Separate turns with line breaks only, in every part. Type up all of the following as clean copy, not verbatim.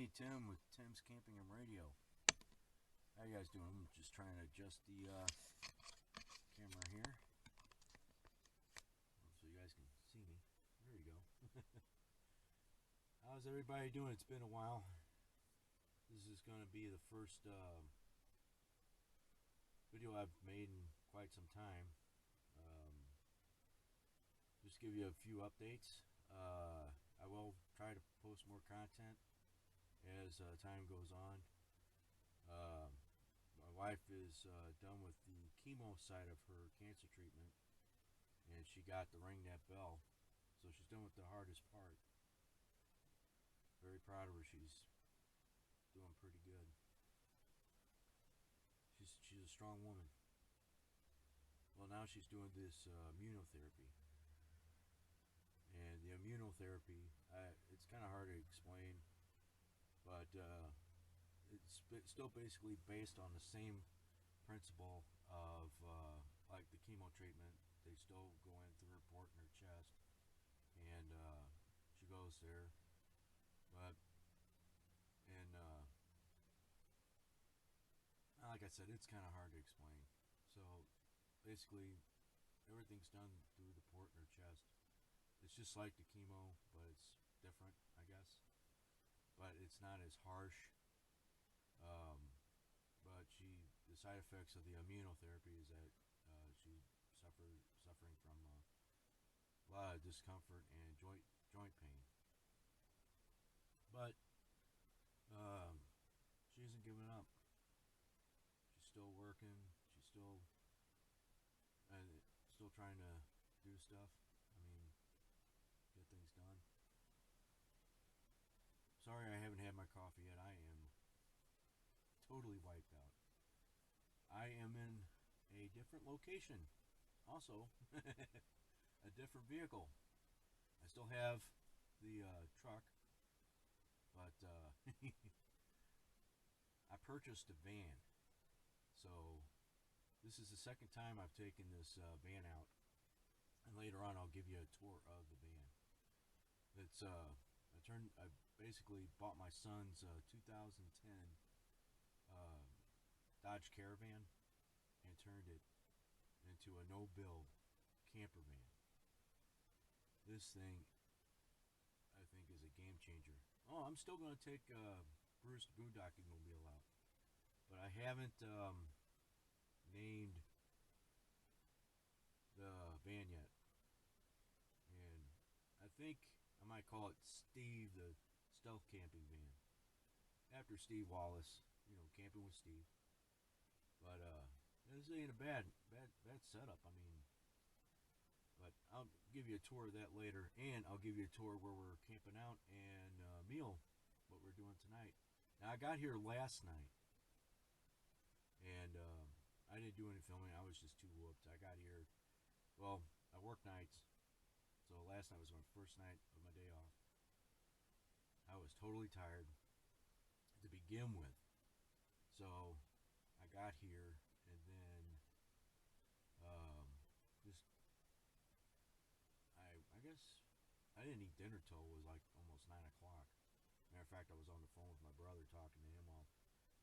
me, Tim, with Tim's Camping and Radio. How you guys doing? I'm just trying to adjust the camera here so you guys can see me. There you go. How's everybody doing? It's been a while. This is going to be the first video I've made in quite some time. Just give you a few updates. I will try to post more content as time goes on. My wife is done with the chemo side of her cancer treatment, and she got to ring that bell, so she's done with the hardest part. Very proud of her. She's doing pretty good. She's a strong woman. Well, now she's doing this immunotherapy, and the immunotherapy, it's kind of hard to explain, but it's still basically based on the same principle of like the chemo treatment. They still go in through her port in her chest, and she goes there, but like I said, it's kind of hard to explain. So basically everything's done through the port in her chest. It's just like the chemo, but it's different, I guess, but it's not as harsh. But the side effects of the immunotherapy is that she's suffering from a lot of discomfort and joint pain. But she isn't giving up. She's still working. She's still trying to do stuff. I mean, get things done. Sorry I haven't had my coffee yet. I am totally wiped out. I am in a different location. Also, a different vehicle. I still have the truck, but I purchased a van. So this is the second time I've taken this van out, and later on I'll give you a tour of the van. It's I basically bought my son's 2010 Dodge Caravan and turned it into a no-build camper van. This thing, I think, is a game changer. Oh, I'm still going to take Bruce Boondocking Mobile out, but I haven't named the van yet, and I think I might call it Steve the Stealth Camping Van, after Steve Wallace, Camping with Steve. But this ain't a bad setup. I mean, but I'll give you a tour of that later, and I'll give you a tour where we're camping out and meal, what we're doing tonight. Now, I got here last night, and I didn't do any filming. I was just too whooped. I got here, well, I work nights, so last night was my first night of my day off. I was totally tired to begin with, so I got here, and then I guess I didn't eat dinner till it was like almost 9 o'clock. Matter of fact, I was on the phone with my brother talking to him while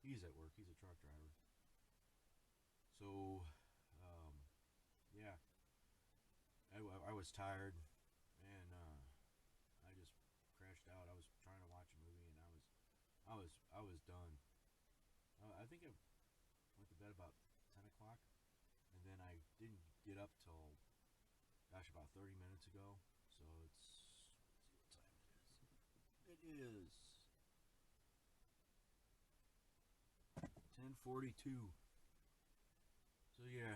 he's at work. He's a truck driver. So yeah, I was tired, and I just crashed out. I was trying to watch a movie, and I was done. I think I went to bed about 10 o'clock, and then I didn't get up till, gosh, about 30 minutes ago. So let's see what time it is. It is 10:42. So yeah,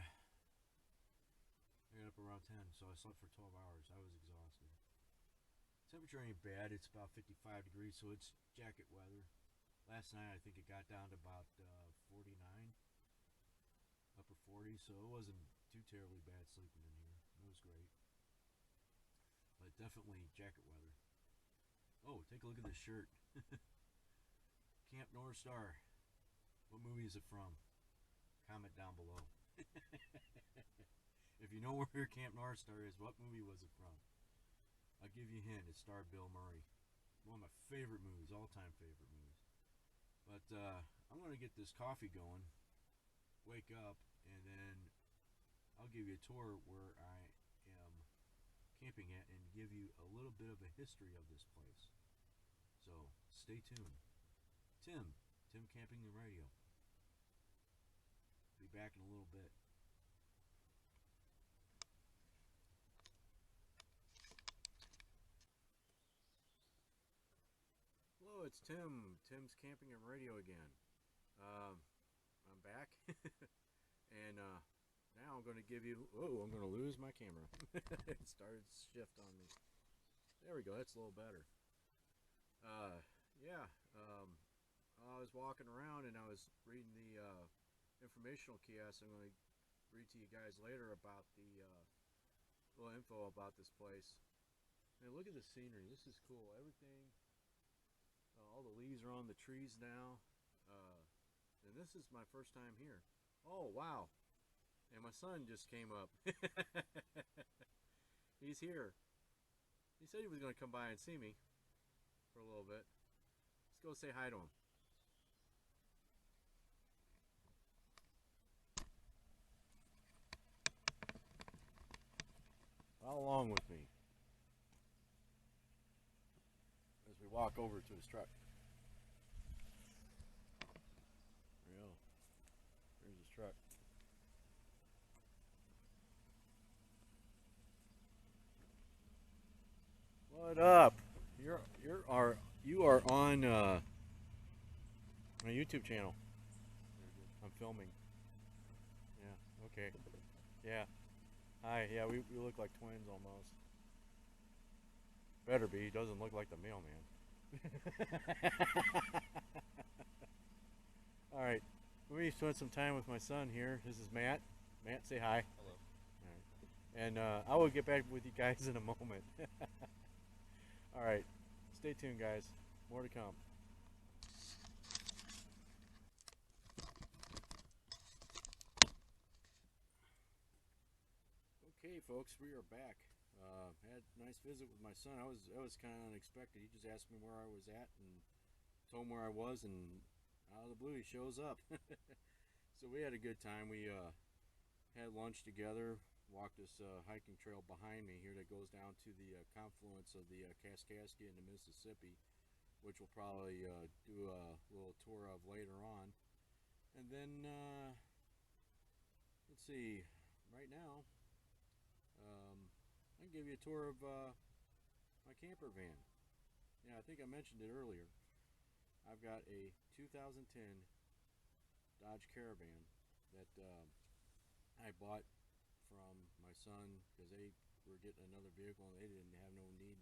I got up around 10, so I slept for 12 hours. I was exhausted. Temperature ain't bad. It's about 55 degrees, so it's jacket weather. Last night I think it got down to about 49, upper 40, so it wasn't too terribly bad sleeping in here. It was great, but definitely jacket weather. Oh, take a look at this shirt. Camp North Star. What movie is it from? Comment down below. If you know where Camp North Star is, what movie was it from? I'll give you a hint. It starred Bill Murray. One of my favorite movies, all-time favorite movies. But I'm going to get this coffee going, wake up, and then I'll give you a tour where I am camping at and give you a little bit of a history of this place. So stay tuned. Tim Camping and Radio. Be back in a little bit. Hello, it's Tim. Tim's Camping and Radio again. I'm back, and now I'm going to give you. Oh, I'm going to lose my camera. It started to shift on me. There we go. That's a little better. Yeah. I was walking around and I was reading the informational kiosk. I'm going to read to you guys later about the little info about this place. And look at the scenery. This is cool. Everything. All the leaves are on the trees now. And this is my first time here. Oh, wow. And my son just came up. He's here. He said he was going to come by and see me for a little bit. Let's go say hi to him. Follow along with me as we walk over to his truck. There we go. There's his truck. What up? You are on my YouTube channel. I'm filming. Yeah. Okay. Yeah. Hi. Yeah, we look like twins almost. Better be. He doesn't look like the mailman. All right. Let me spend some time with my son here. This is Matt. Matt, say hi.
Hello.
All right. And I will get back with you guys in a moment. All right. Stay tuned, guys. More to come. Okay, folks, we are back. Had a nice visit with my son. That was kind of unexpected. He just asked me where I was at and told him where I was, and out of the blue he shows up. So we had a good time. We had lunch together. Walked this hiking trail behind me here that goes down to the confluence of the Kaskaskia and the Mississippi, which we'll probably do a little tour of later on. And then let's see. Right now, I can give you a tour of my camper van. Yeah, I think I mentioned it earlier. I've got a 2010 Dodge Caravan that I bought from my son because they were getting another vehicle and they didn't have no need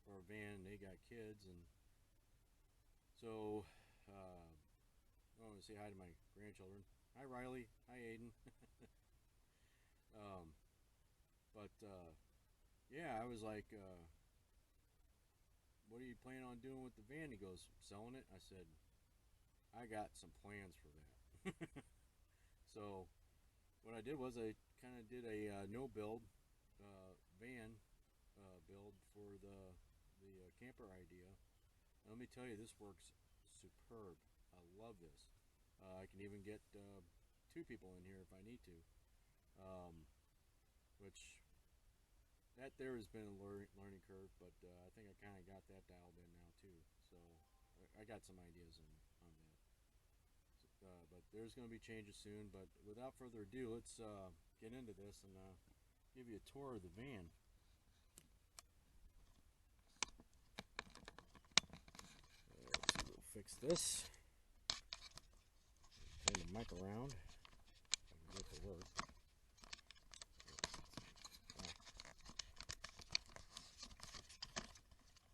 for a van. They got kids, and so I want to say hi to my grandchildren. Hi Riley. Hi Aiden. But yeah, I was like, what are you planning on doing with the van? He goes, selling it. I said, I got some plans for that. So what I did was I kind of did a no build van build for the camper idea. And let me tell you, this works superb. I love this. I can even get 2 people in here if I need to, which that there has been a learning curve, but I think I kind of got that dialed in now too. So I got some ideas on that. But there's going to be changes soon. But without further ado, let's get into this and give you a tour of the van. We'll fix this. Turn the mic around. Get to work.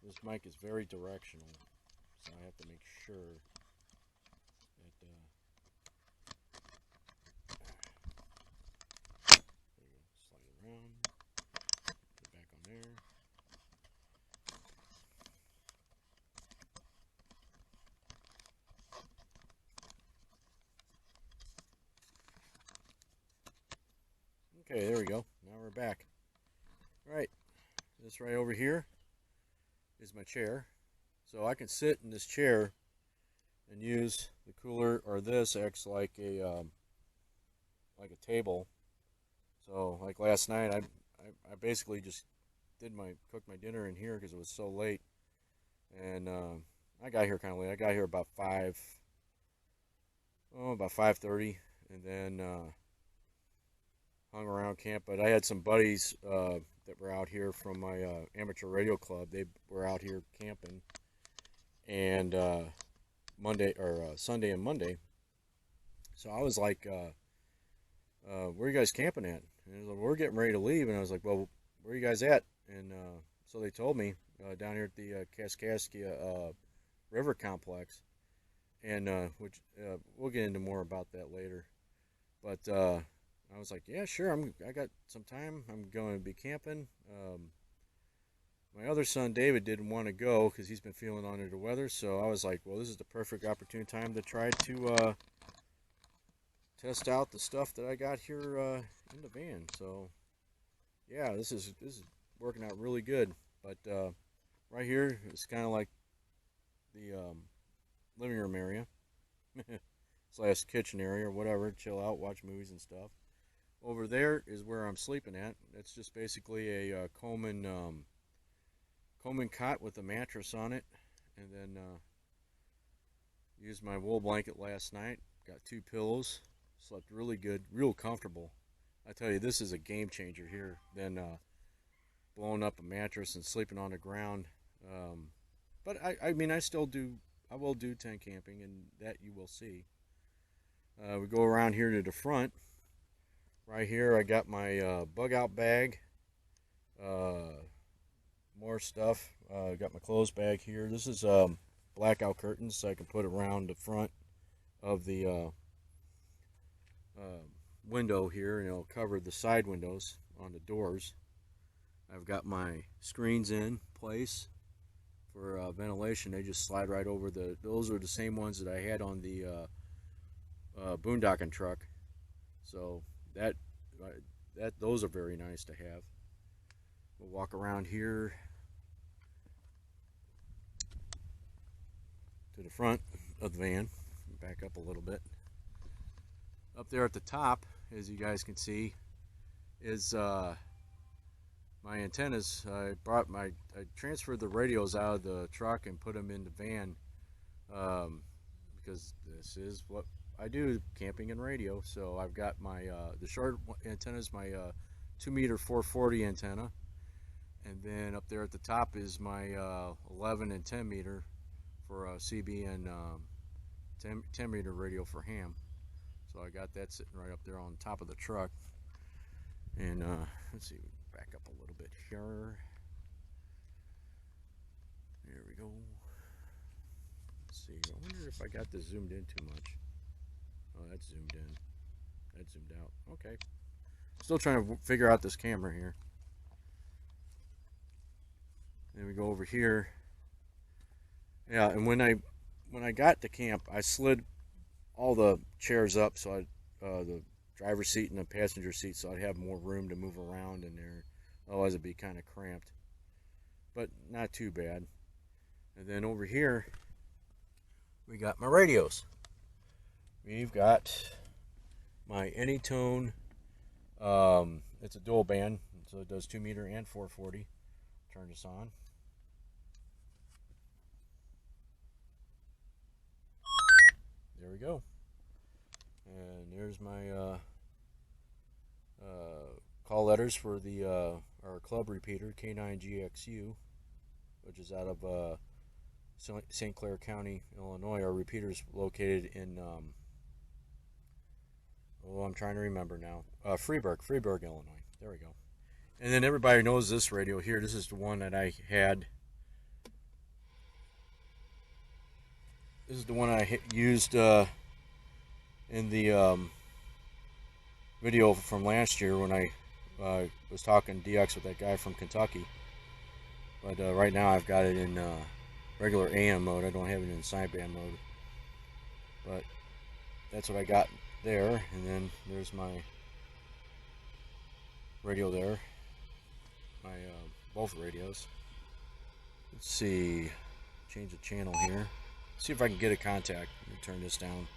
This mic is very directional, so I have to make sure that there you go. Slide it around, get back on there. Okay, there we go. Now we're back. All right, this right over here is my chair. So I can sit in this chair and use the cooler, or this acts like a table. So like last night, I basically just cooked my dinner in here because it was so late, and I got here kind of late. I got here about 5:30, and then hung around camp. But I had some buddies that were out here from my amateur radio club. They were out here camping, and Sunday and Monday. So I was like, "Where are you guys camping at?" And he was like, "We're getting ready to leave." And I was like, "Well, where are you guys at?" And so they told me down here at the Kaskaskia River Complex, and which we'll get into more about that later. But I was like, "Yeah, sure. I got some time. I'm going to be camping." My other son David didn't want to go because he's been feeling under the weather. So I was like, "Well, this is the perfect opportune time to try to test out the stuff that I got here in the van." So yeah, this is working out really good. But right here is kind of like the living room area slash kitchen area or whatever. Chill out, watch movies and stuff. Over there is where I'm sleeping at. It's just basically a Coleman cot with a mattress on it, and then used my wool blanket last night. Got 2 pillows. Slept really good, real comfortable. I tell you, this is a game changer here than blowing up a mattress and sleeping on the ground. But I mean, I will do tent camping, and that you will see. We go around here to the front. Right here, I got my bug out bag. More stuff. Got my clothes bag here. This is blackout curtains, so I can put around the front of the window here, and it'll cover the side windows on the doors. I've got my screens in place for ventilation. They just slide right over those are the same ones that I had on the boondocking truck. So those are very nice to have. We'll walk around here to the front of the van. Back up a little bit. Up there at the top, as you guys can see, is my antennas. I transferred the radios out of the truck and put them in the van because this is what I do, camping and radio. So I've got my the short antennas, my 2-meter 440 antenna, and then up there at the top is my 11 and 10 meter for CB and 10 meter radio for ham. So I got that sitting right up there on top of the truck. And let's see, back up a little bit here. There we go. Let's see, I wonder if I got this zoomed in too much. Oh, that's zoomed in. That's zoomed out. Okay. Still trying to figure out this camera here. Then we go over here. Yeah, and when I got to camp, I slid all the chairs up so the driver's seat and the passenger seat, so I'd have more room to move around in there. Otherwise it'd be kind of cramped, but not too bad. And then over here we got my radios. We've got my Anytone. It's a dual band, so it does 2-meter and 440. Turn this on. There we go. And there's my call letters for the our club repeater, K9GXU, which is out of St. Clair County, Illinois. Our repeater's located in I'm trying to remember now. Freeburg, Illinois. There we go. And then everybody knows this radio here. This is the one that I had. This is the one I used in the video from last year when I was talking DX with that guy from Kentucky. But right now I've got it in regular AM mode. I don't have it in sideband mode. But that's what I got there. And then there's my radio there. My both radios. Let's see. Change the channel here. see if I can get a contact. Let me turn this down.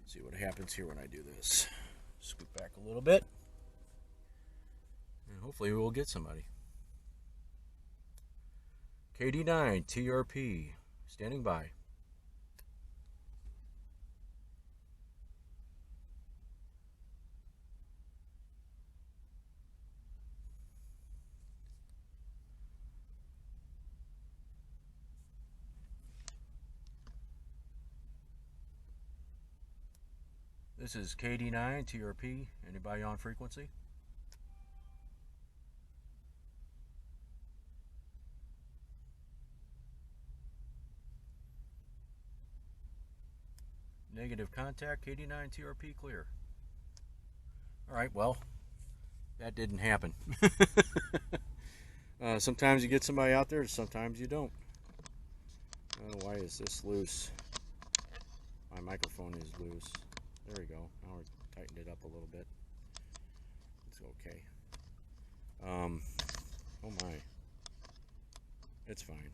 See what happens here when I do this. Scoot back a little bit. And hopefully we'll get somebody. KD9 TRP standing by. This is KD9 TRP. Anybody on frequency? Negative contact, KD9 TRP clear. Alright, well, that didn't happen. Sometimes you get somebody out there, sometimes you don't. Oh, why is this loose? My microphone is loose. There we go. Now we're tightened it up a little bit. It's okay. Oh my. It's fine.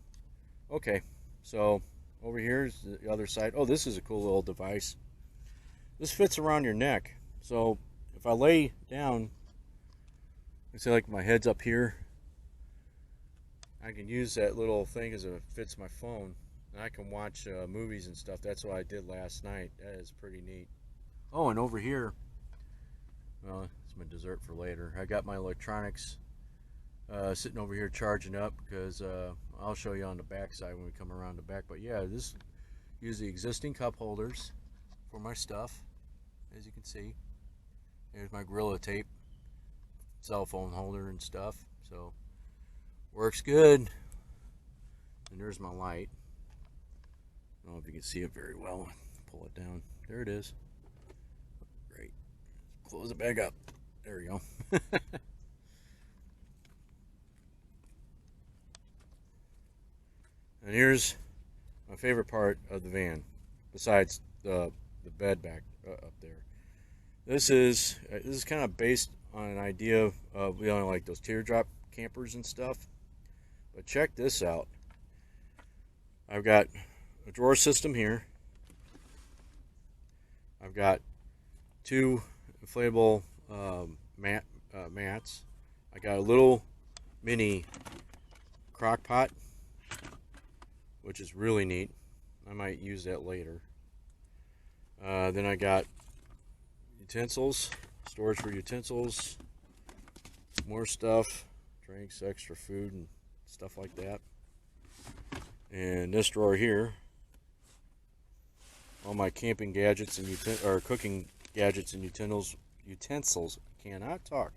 Okay, so over here is the other side. Oh, this is a cool little device. This fits around your neck. So if I lay down, let's say like my head's up here, I can use that little thing as it fits my phone. And I can watch movies and stuff. That's what I did last night. That is pretty neat. Oh, and over here, well, it's my dessert for later. I got my electronics sitting over here charging up because I'll show you on the back side when we come around the back. But yeah, this use the existing cup holders for my stuff, as you can see. There's my Gorilla Tape cell phone holder and stuff. So works good. And there's my light. I don't know if you can see it very well. Pull it down. There it is. Great. Close it back up. There we go. And here's my favorite part of the van, besides the bed back up there. This is kind of based on an idea of like those teardrop campers and stuff. But check this out. I've got a drawer system here. I've got two inflatable mats. I got a little mini crock pot, which is really neat. I might use that later. Then I got utensils, storage for utensils, more stuff, drinks, extra food, and stuff like that. And this drawer here, all my camping gadgets and cooking gadgets and utensils. Cannot talk.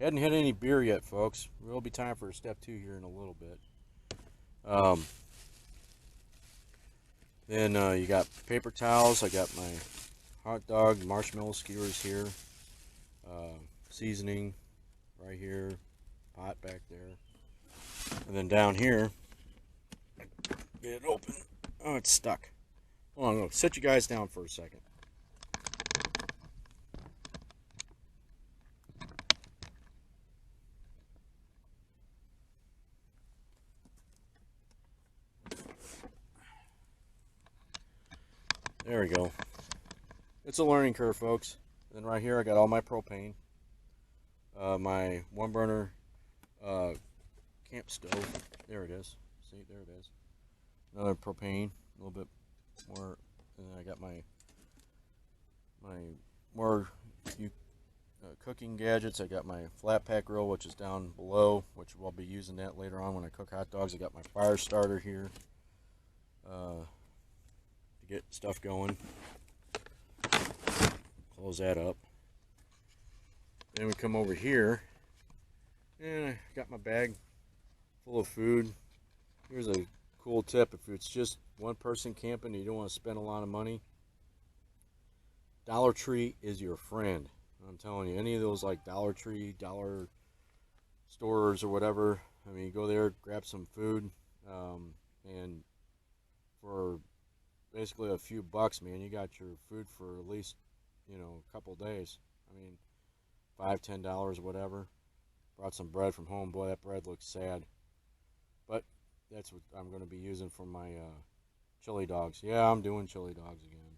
Hadn't had any beer yet, folks. Will be time for step 2 here in a little bit. Then you got paper towels. I got my hot dog marshmallow skewers here. Seasoning right here. Pot back there. And then down here, get it open. Oh, it's stuck. Hold on, I'll sit you guys down for a second. There we go. It's a learning curve, folks. Then right here I got all my propane. My one burner camp stove. There it is. See, there it is. Another propane, a little bit more. And then I got my more cooking gadgets. I got my flat pack grill, which is down below, which we'll be using that later on when I cook hot dogs. I got my fire starter here to get stuff going. Close that up. Then we come over here, and I got my bag full of food. Here's a cool tip: if it's just one person camping and you don't want to spend a lot of money, Dollar Tree is your friend. I'm telling you, any of those like Dollar Tree, dollar stores or whatever, I mean, you go there, grab some food, and for basically a few bucks, man, you got your food for at least, a couple days. I mean, $5, $10, whatever. Brought some bread from home. Boy, that bread looks sad. But that's what I'm going to be using for my chili dogs. Yeah, I'm doing chili dogs again.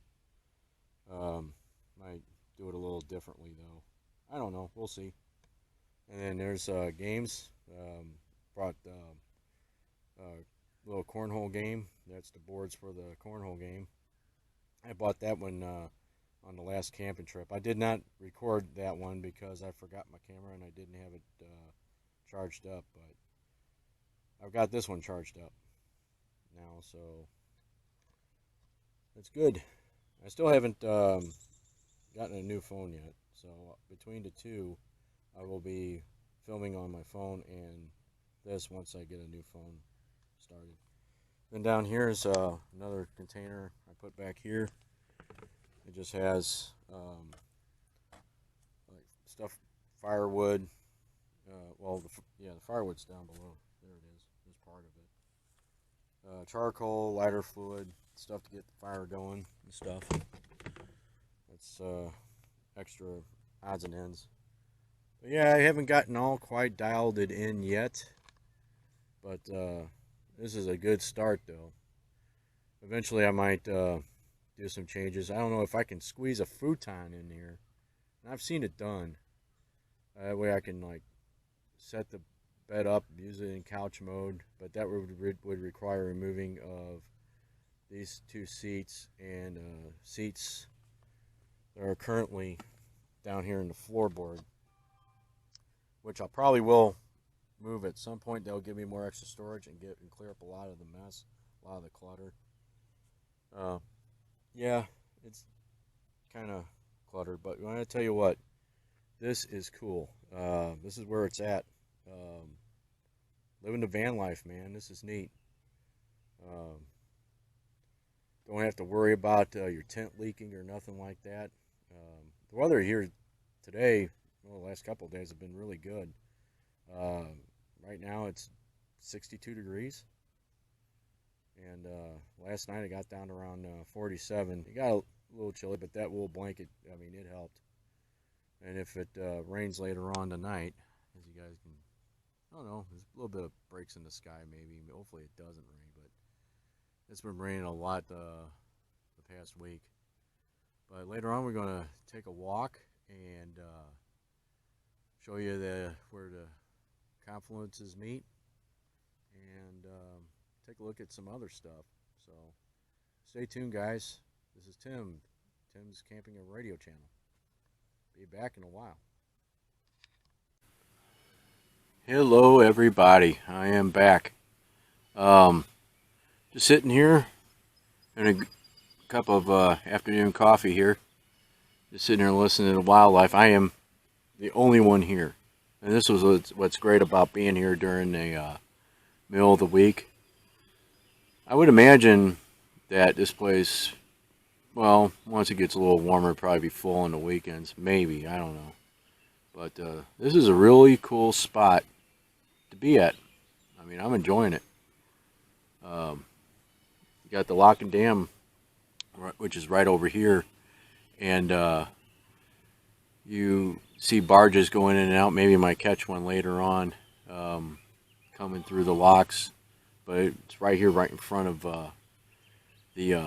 Might do it a little differently though. I don't know. We'll see. And then there's games. Brought little cornhole game. That's the boards for the cornhole game. I bought that one on the last camping trip. I did not record that one because I forgot my camera and I didn't have it charged up. But I've got this one charged up now, so that's good. I still haven't gotten a new phone yet. So between the two, I will be filming on my phone and this once I get a new phone started. Then down here is another container I put back here. It just has like stuff, firewood. The firewood's down below. There it is. This part of it. Charcoal, lighter fluid, stuff to get the fire going and stuff. It's extra odds and ends. But yeah, I haven't gotten all quite dialed it in yet. But this is a good start, though. Eventually, I might do some changes. I don't know if I can squeeze a futon in here. And I've seen it done. That way I can, like, set the bed up, use it in couch mode. But that would require removing of these two seats and seats that are currently down here in the floorboard, which I probably will move at some point. They'll give me more extra storage and clear up a lot of the mess, a lot of the clutter. Yeah, it's kind of cluttered, but when I tell you what, this is cool. This is where it's at. Living the van life, man. This is neat. Don't have to worry about your tent leaking or nothing like that. The weather here today, well, the last couple of days have been really good. Right now it's 62 degrees. And last night it got down to around 47. It got a little chilly, but that wool blanket, I mean, it helped. And if it rains later on tonight, as you guys can, I don't know, there's a little bit of breaks in the sky maybe. Hopefully it doesn't rain, but it's been raining a lot the past week. But later on we're going to take a walk and show you where the confluences meet and take a look at some other stuff. So stay tuned, guys. This is Tim's Camping and Radio channel. Be back in a while. Hello everybody, I am back. Just sitting here in a cup of afternoon coffee here. Just sitting here listening to the wildlife. I am the only one here. And this was what's great about being here during the middle of the week. I would imagine that this place, well, once it gets a little warmer, it'll probably be full on the weekends. Maybe, I don't know. But this is a really cool spot to be at. I mean, I'm enjoying it. You got the lock and dam, which is right over here. And you see barges going in and out. Maybe you might catch one later on coming through the locks. But it's right here, right in front of the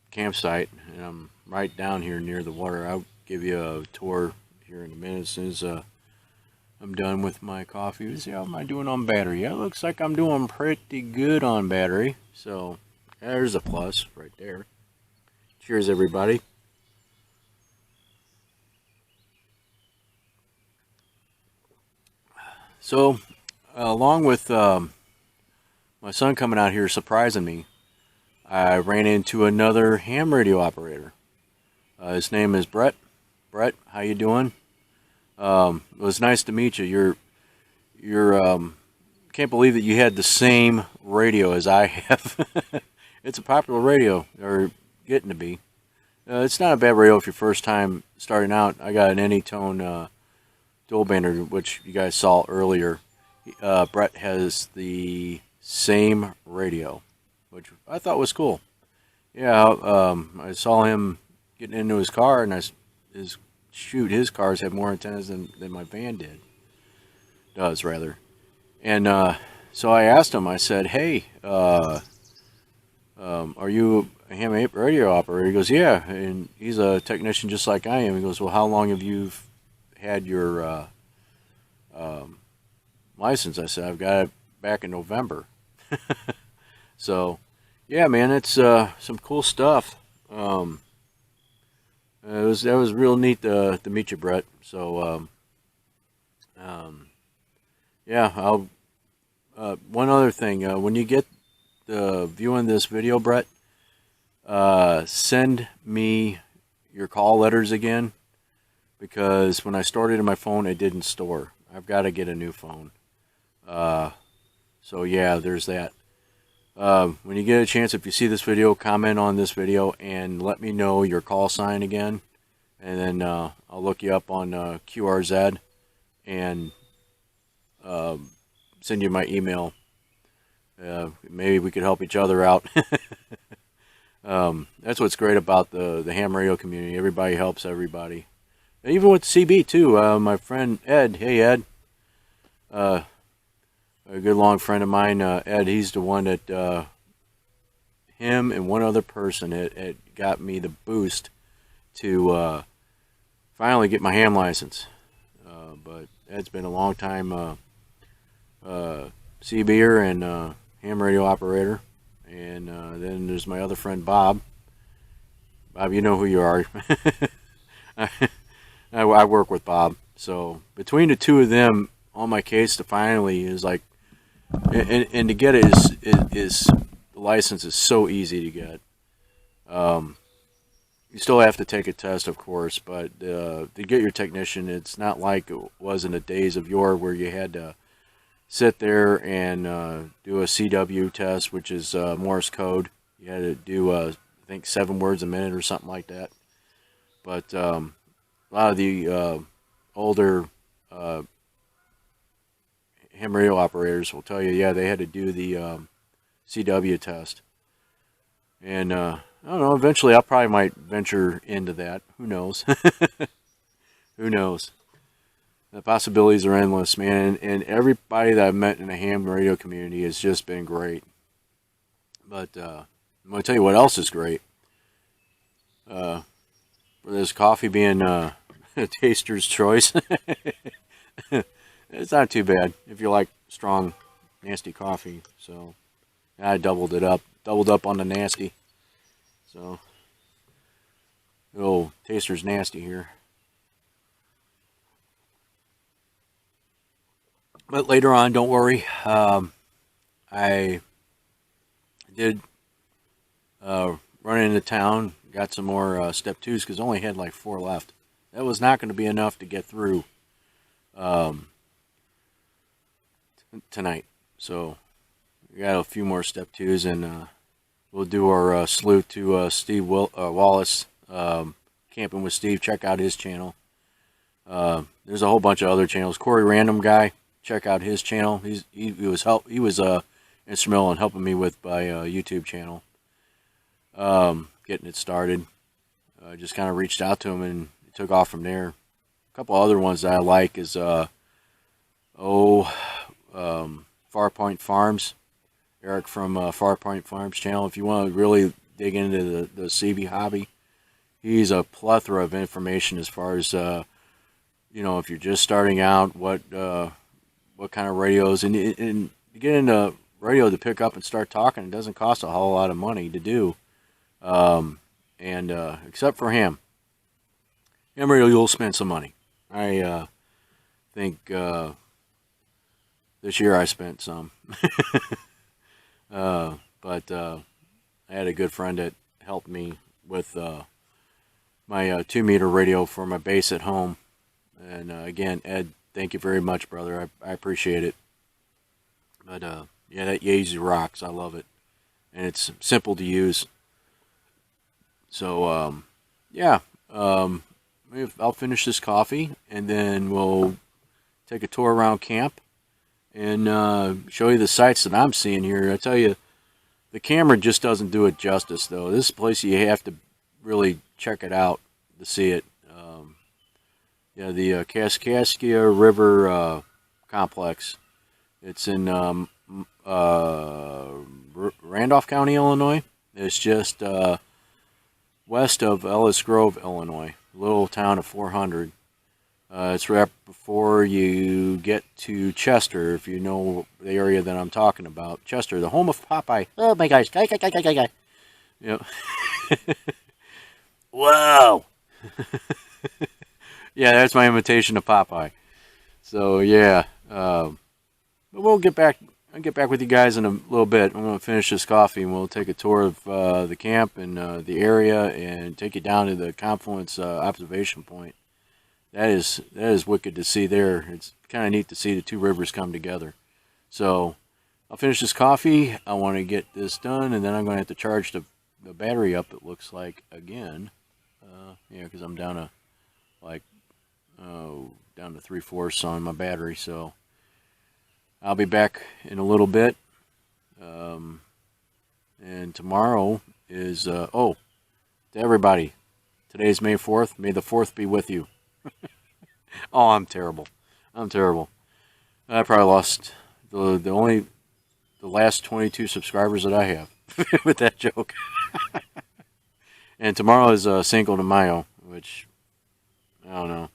campsite. And I'm right down here near the water. I'll give you a tour here in a minute as soon as I'm done with my coffee. Let's see how am I doing on battery. Yeah, it looks like I'm doing pretty good on battery. So there's a plus right there. Cheers, everybody. So, along with my son coming out here surprising me, I ran into another ham radio operator. His name is Bret. Bret, how you doing? It was nice to meet you. Can't believe that you had the same radio as I have. It's a popular radio, or getting to be. It's not a bad radio if you're first time starting out. I got an Anytone dual bander, which you guys saw earlier. Bret has the same radio, which I thought was cool. Yeah, I saw him getting into his car, and his cars have more antennas than my van does, rather. And
so I asked him. I said, "Hey, are you a ham radio operator?" He goes, "Yeah," and he's a technician just like I am. He goes, "Well, how long have you had your um, license?" I said, "I've got it back in November." So, yeah, man, it's some cool stuff. Um, that was real neat to meet you, Brett. So, um, yeah, I'll. One other thing, when you get viewing this video, Brett, send me your call letters again because when I stored it in my phone, it didn't store. I've got to get a new phone. Uh, so yeah, there's that. When you get a chance, if you see this video, comment on this video and let me know your call sign again, and then I'll look you up on QRZ and uh, send you my email. Maybe we could help each other out. That's what's great about the ham radio community. Everybody helps everybody. Even with CB too. My friend Ed. Hey Ed. Uh, a good long friend of mine, Ed. He's the one that him and one other person had got me the boost to finally get my ham license. But Ed's been a long time CBer and ham radio operator. And then there's my other friend Bob. Bob, you know who you are. I work with Bob. So between the two of them, on my case to finally is like, and to get it is the license is so easy to get. You still have to take a test, of course, but to get your technician, it's not like it was in the days of yore where you had to sit there and do a CW test, which is Morse code. You had to do, I think, 7 words a minute or something like that. But a lot of the older ham radio operators will tell you, yeah, they had to do the CW test. And I don't know, eventually I probably might venture into that. Who knows? Who knows? The possibilities are endless, man. And everybody that I've met in the ham radio community has just been great. But I'm going to tell you what else is great. For this coffee being a taster's choice, it's not too bad if you like strong, nasty coffee. So I doubled up on the nasty. So, oh, taster's nasty here. But later on, don't worry. I did run into town, got some more step 2s because I only had like 4 left. That was not going to be enough to get through tonight. So we got a few more step 2s, and we'll do our salute to Steve Wallace, Camping with Steve. Check out his channel. There's a whole bunch of other channels. Corey Random Guy, check out his channel. He was instrumental in helping me with my YouTube channel, getting it started. I just kind of reached out to him and it took off from there. A couple other ones that I like is Farpoint Farms. Eric from Farpoint Farms channel. If you want to really dig into the CB hobby, he's a plethora of information as far as if you're just starting out, what kind of radios, and to get into radio to pick up and start talking, it doesn't cost a whole lot of money to do. And except for ham radio, you'll spend some money. I think this year I spent some. But I had a good friend that helped me with my 2-meter radio for my base at home. And again, Ed, thank you very much, brother. I appreciate it. But yeah, that Yaesu rocks. I love it. And it's simple to use. So, yeah. I'll finish this coffee, and then we'll take a tour around camp and show you the sights that I'm seeing here. I tell you, the camera just doesn't do it justice, though. This place, you have to really check it out to see it. Yeah, the Kaskaskia River complex It's in Randolph County, Illinois. It's just west of Ellis Grove, Illinois. A little town of 400. It's right before you get to Chester, if you know the area that I'm talking about. Chester, the home of Popeye. Oh my gosh. Yep. Whoa! Yeah, that's my imitation of Popeye. So, yeah. But we'll get back. I'll get back with you guys in a little bit. I'm going to finish this coffee, and we'll take a tour of the camp and the area and take you down to the Confluence observation point. That is wicked to see there. It's kind of neat to see the two rivers come together. So I'll finish this coffee. I want to get this done, and then I'm going to have to charge the battery up, it looks like, again. Yeah, because I'm down to, down to 3/4 on my battery. So I'll be back in a little bit. And tomorrow is, to everybody, today's May 4th. May the 4th be with you. Oh, I'm terrible. I probably lost the last 22 subscribers that I have with that joke. And tomorrow is Cinco de Mayo, which, I don't know.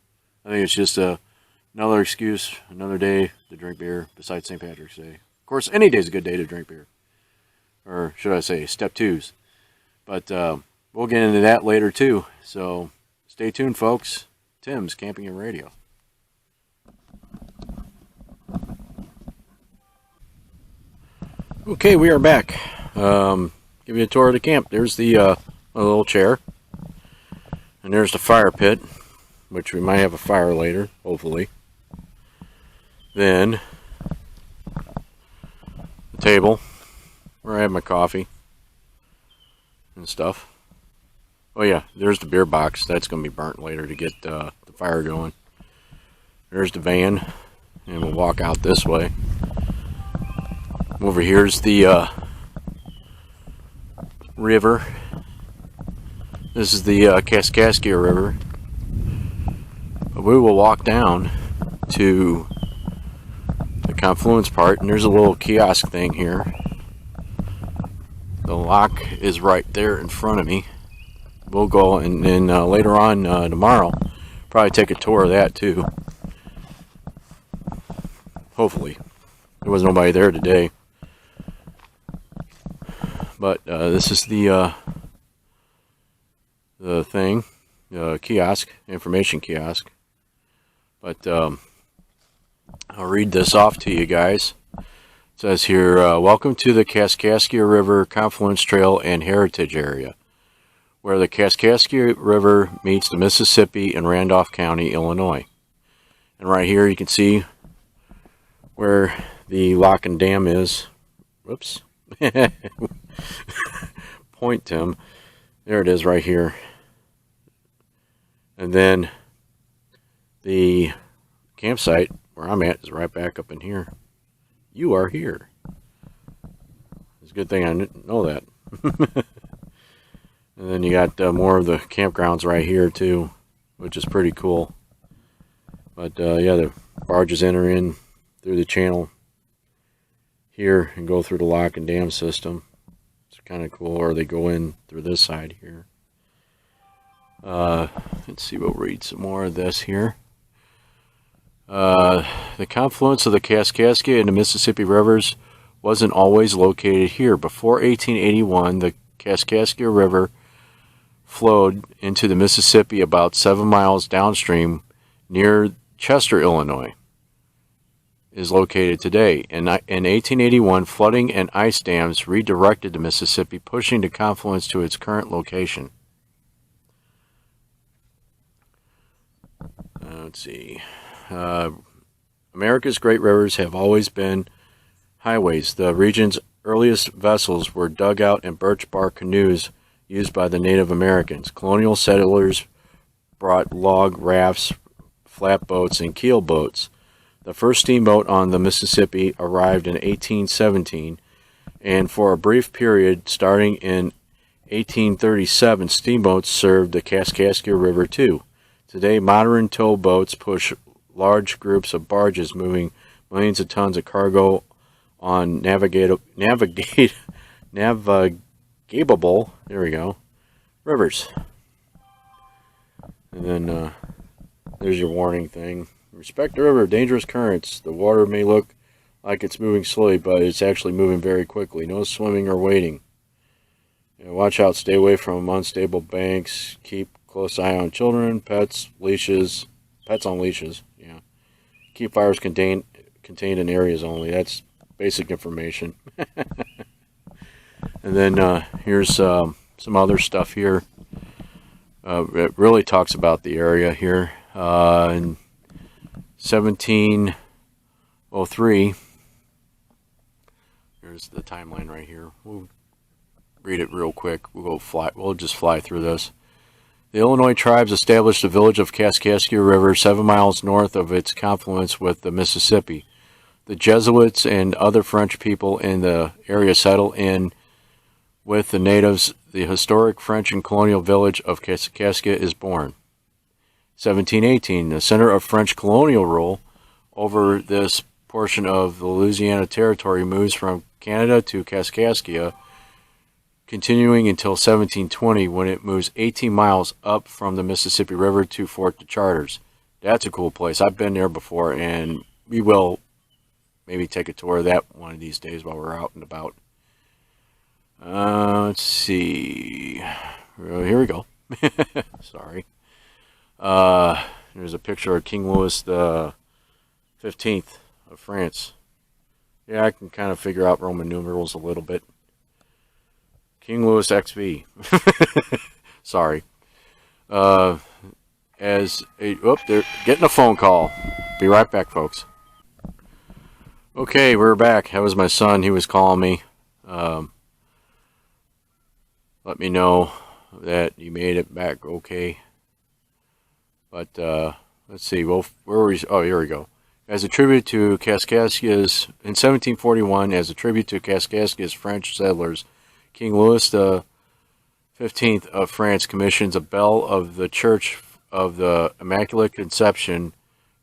I think it's just another excuse, another day to drink beer besides St. Patrick's Day. Of course, any day is a good day to drink beer. Or should I say, step twos. But we'll get into that later, too. So stay tuned, folks. Tim's Camping and Radio. Okay, we are back. Give you a tour of the camp. There's the little chair. And there's the fire pit, which we might have a fire later, hopefully. Then the table where I have my coffee and stuff. Oh yeah, there's the beer box. That's going to be burnt later to get the fire going. There's the van, and we'll walk out this way. Over here's the river. This is the Kaskaskia River. But we will walk down to the confluence part, and there's a little kiosk thing here. The lock is right there in front of me. We'll go, and then later on tomorrow, probably take a tour of that too. Hopefully. There was nobody there today. But this is the thing, kiosk, information kiosk. But I'll read this off to you guys. It says here, welcome to the Kaskaskia River Confluence Trail and Heritage Area, where the Kaskaskia River meets the Mississippi in Randolph County, Illinois. And right here you can see where the lock and dam is. Whoops. Point, Tim. There it is right here. And then the campsite where I'm at is right back up in here. You are here. It's a good thing I know that. And then you got more of the campgrounds right here too, which is pretty cool. But yeah, the barges enter in through the channel here and go through the lock and dam system. It's kind of cool. Or they go in through this side here. Let's see, we'll read some more of this here. The confluence of the Kaskaskia and the Mississippi rivers wasn't always located here. Before 1881, the Kaskaskia River flowed into the Mississippi about 7 miles downstream near Chester, Illinois, is located today. In 1881, flooding and ice dams redirected the Mississippi, pushing the confluence to its current location. Let's see. America's great rivers have always been highways. The region's earliest vessels were dugout and birch bark canoes used by the Native Americans. Colonial settlers brought log rafts, flatboats, and keel boats. The first steamboat on the Mississippi arrived in 1817, and for a brief period, starting in 1837, steamboats served the Kaskaskia River too. Today, modern towboats push large groups of barges moving millions of tons of cargo on navigable, there we go, rivers. And then there's your warning thing. Respect the river, dangerous currents. The water may look like it's moving slowly, but it's actually moving very quickly. No swimming or wading. Watch out, stay away from unstable banks. Keep close eye on children, pets on leashes. Yeah. Keep fires contained in areas only. That's basic information. And then here's some other stuff here. It really talks about the area here. In 1703, here's the timeline right here. We'll read it real quick. We'll just fly through this. The Illinois tribes established the village of Kaskaskia River 7 miles north of its confluence with the Mississippi. The Jesuits and other French people in the area settled in with the natives. The historic French and colonial village of Kaskaskia is born. 1718, the center of French colonial rule over this portion of the Louisiana Territory moves from Canada to Kaskaskia, continuing until 1720 when it moves 18 miles up from the Mississippi River to Fort de Chartres. That's a cool place. I've been there before, and we will maybe take a tour of that one of these days while we're out and about. Let's see. Here we go. Sorry. There's a picture of King Louis the 15th of France. Yeah, I can kind of figure out Roman numerals a little bit. King Louis XV. Sorry. They're getting a phone call. Be right back, folks. Okay, we're back. That was my son. He was calling me. Let me know that you made it back okay. But let's see. Well, where were we? Oh, here we go. As a tribute to Kaskaskia's, in 1741, as a tribute to Kaskaskia's French settlers, King Louis the 15th of France commissions a bell of the Church of the Immaculate Conception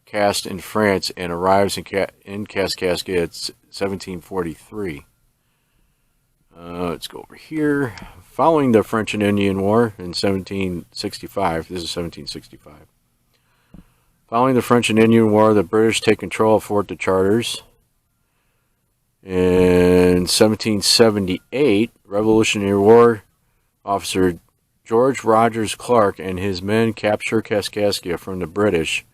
cast in France and arrives in Kaskaskia at 1743. Let's go over here. Following the French and Indian War in 1765, this is 1765. Following the French and Indian War, the British take control of Fort de Chartres. In 1778, Revolutionary War officer George Rogers Clark and his men capture Kaskaskia from the British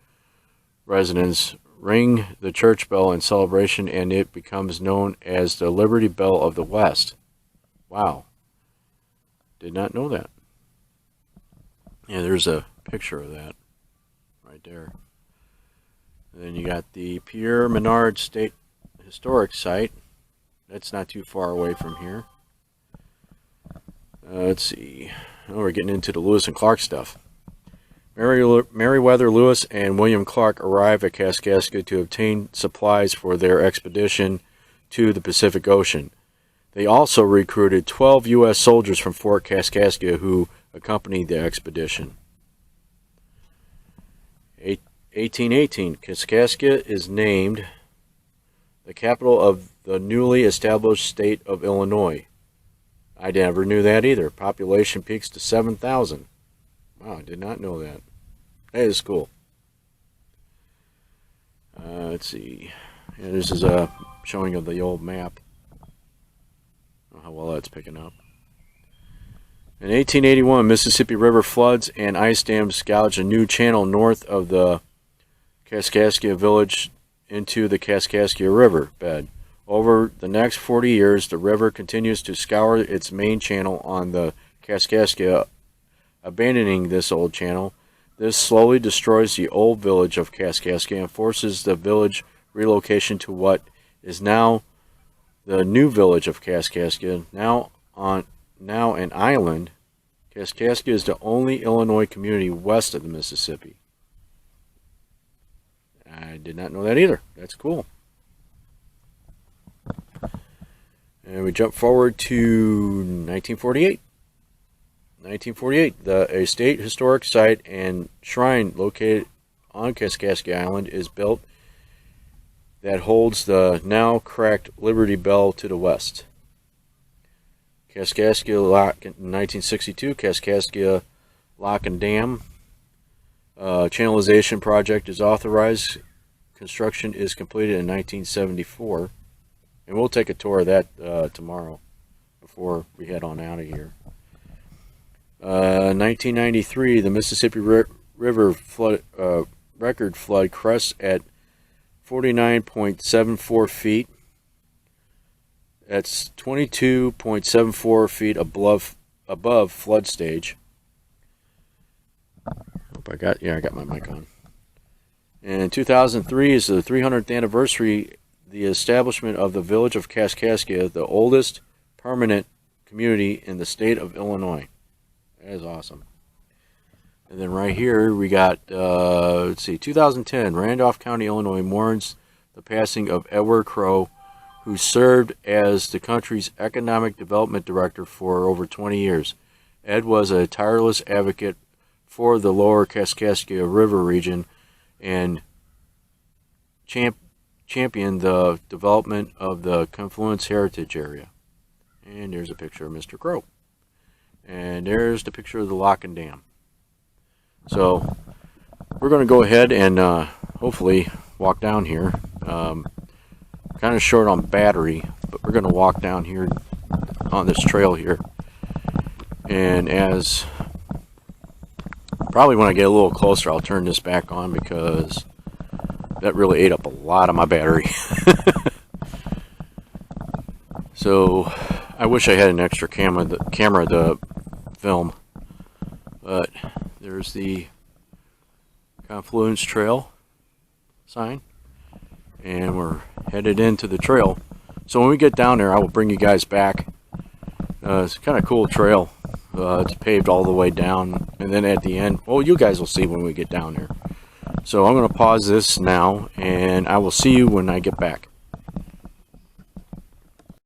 residents, ring the church bell in celebration, and it becomes known as the Liberty Bell of the West. Wow. Did not know that. Yeah, there's a picture of that right there. And then you got the Pierre Menard State Historic Site. That's not too far away from here. Let's see. Oh, we're getting into the Lewis and Clark stuff. Meriwether Lewis and William Clark arrive at Kaskaskia to obtain supplies for their expedition to the Pacific Ocean. They also recruited 12 U.S. soldiers from Fort Kaskaskia who accompanied the expedition. 1818, Kaskaskia is named the capital of the newly established state of Illinois. I never knew that either. Population peaks to 7,000. Wow, I did not know that. That is cool. Let's see. Yeah, this is a showing of the old map. How well that's picking up. In 1881, Mississippi River floods and ice dams gouge a new channel north of the Kaskaskia village into the Kaskaskia River bed. Over the next 40 years, the river continues to scour its main channel on the Kaskaskia, abandoning this old channel. This slowly destroys the old village of Kaskaskia and forces the village relocation to what is now the new village of Kaskaskia, now an island. Kaskaskia is the only Illinois community west of the Mississippi. I did not know that either. That's cool. And we jump forward to 1948. 1948, a state historic site and shrine located on Kaskaskia Island is built that holds the now cracked Liberty Bell to the west. Kaskaskia Lock in 1962, Kaskaskia Lock and Dam. Channelization project is authorized. Construction is completed in 1974. And we'll take a tour of that tomorrow before we head on out of here. 1993, the Mississippi River flood, record flood crests at 49.74 feet. That's 22.74 feet above flood stage. Hope I got my mic on. And in 2003 is the 300th anniversary, the establishment of the village of Kaskaskia, the oldest permanent community in the state of Illinois. That is awesome. And then right here we got, 2010, Randolph County, Illinois mourns the passing of Edward Crow, who served as the country's economic development director for over 20 years. Ed was a tireless advocate for the lower Kaskaskia River region and championed the development of the Confluence Heritage Area. And there's a picture of Mr. Crow. And there's the picture of the lock and dam. So we're going to go ahead and hopefully walk down here. Kind of short on battery, but we're going to walk down here on this trail here. And as probably when I get a little closer, I'll turn this back on because that really ate up a lot of my battery. So I wish I had an extra camera to film, but there's the Confluence Trail sign, and we're headed into the trail. So when we get down there, I will bring you guys back. It's kind of cool trail. It's paved all the way down, and then at the end, well, you guys will see when we get down there. So I'm going to pause this now, and I will see you when I get back.